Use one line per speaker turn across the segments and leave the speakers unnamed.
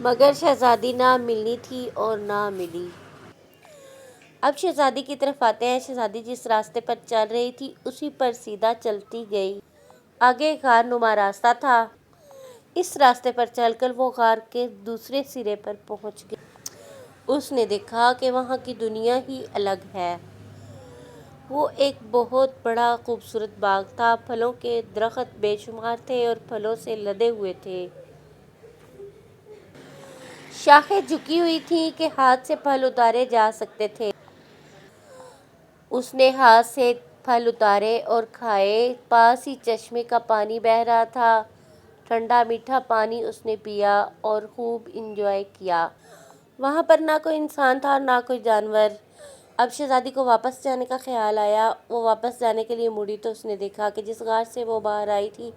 مگر شہزادی نہ ملنی تھی اور نہ ملی۔ اب شہزادی کی طرف آتے ہیں۔ شہزادی جس راستے پر چل رہی تھی اسی پر سیدھا چلتی گئی۔ آگے ایک غار نما راستہ تھا۔ اس راستے پر چل کر وہ غار کے دوسرے سرے پر پہنچ گئی۔ اس نے دیکھا کہ وہاں کی دنیا ہی الگ ہے۔ وہ ایک بہت بڑا خوبصورت باغ تھا۔ پھلوں کے درخت بے شمار تھے اور پھلوں سے لدے ہوئے تھے۔ شاخیں جھکی ہوئی تھیں کہ ہاتھ سے پھل اتارے جا سکتے تھے۔ اس نے ہاتھ سے پھل اتارے اور کھائے۔ پاس ہی چشمے کا پانی بہہ رہا تھا۔ ٹھنڈا میٹھا پانی اس نے پیا اور خوب انجوائے کیا۔ وہاں پر نہ کوئی انسان تھا اور نہ کوئی جانور۔ اب شہزادی کو واپس جانے کا خیال آیا۔ وہ واپس جانے کے لیے مڑی تو اس نے دیکھا کہ جس غار سے وہ باہر آئی تھی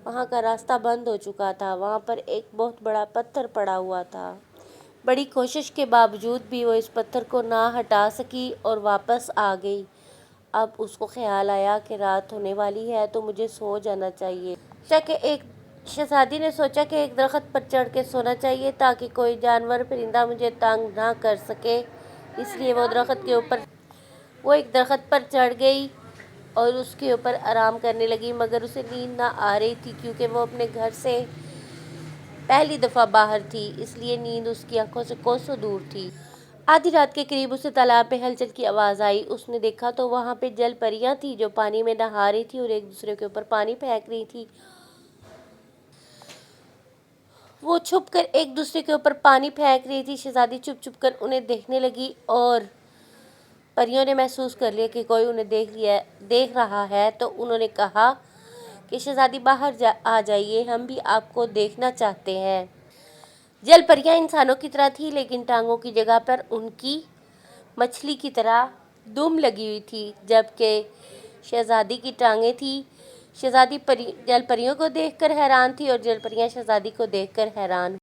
وہاں کا راستہ بند ہو چکا تھا۔ وہاں پر ایک بہت بڑا پتھر پڑا ہوا تھا۔ بڑی کوشش کے باوجود بھی وہ اس پتھر کو نہ ہٹا سکی اور واپس آ گئی۔ اب اس کو خیال آیا کہ رات ہونے والی ہے تو مجھے سو جانا چاہیے۔ شہزادی نے سوچا کہ ایک درخت پر چڑھ کے سونا چاہیے تاکہ کوئی جانور پرندہ مجھے تنگ نہ کر سکے۔ اس لیے وہ ایک درخت پر چڑھ گئی اور اس کے اوپر آرام کرنے لگی، مگر اسے نیند نہ آ رہی تھی کیونکہ وہ اپنے گھر سے پہلی دفعہ باہر تھی، اس لیے نیند اس کی آنکھوں سے کوسوں دور تھی۔ آدھی رات کے قریب اسے تالاب میں ہلچل کی آواز آئی۔ اس نے دیکھا تو وہاں پہ جل پریاں تھیں جو پانی میں نہا رہی تھیں اور ایک دوسرے کے اوپر پانی پھینک رہی تھیں۔ وہ چھپ کر ایک دوسرے کے اوپر پانی پھینک رہی تھی۔ شہزادی چھپ چھپ کر انہیں دیکھنے لگی اور پریوں نے محسوس کر لیا کہ کوئی انہیں دیکھ رہا ہے تو انہوں نے کہا کہ شہزادی باہر آ جائیے، ہم بھی آپ کو دیکھنا چاہتے ہیں۔ جل پریاں انسانوں کی طرح تھیں لیکن ٹانگوں کی جگہ پر ان کی مچھلی کی طرح دم لگی ہوئی تھی جبکہ شہزادی کی ٹانگیں تھیں۔ شہزادی جل پریوں کو دیکھ کر حیران تھی اور جل پریاں شہزادی کو دیکھ کر حیران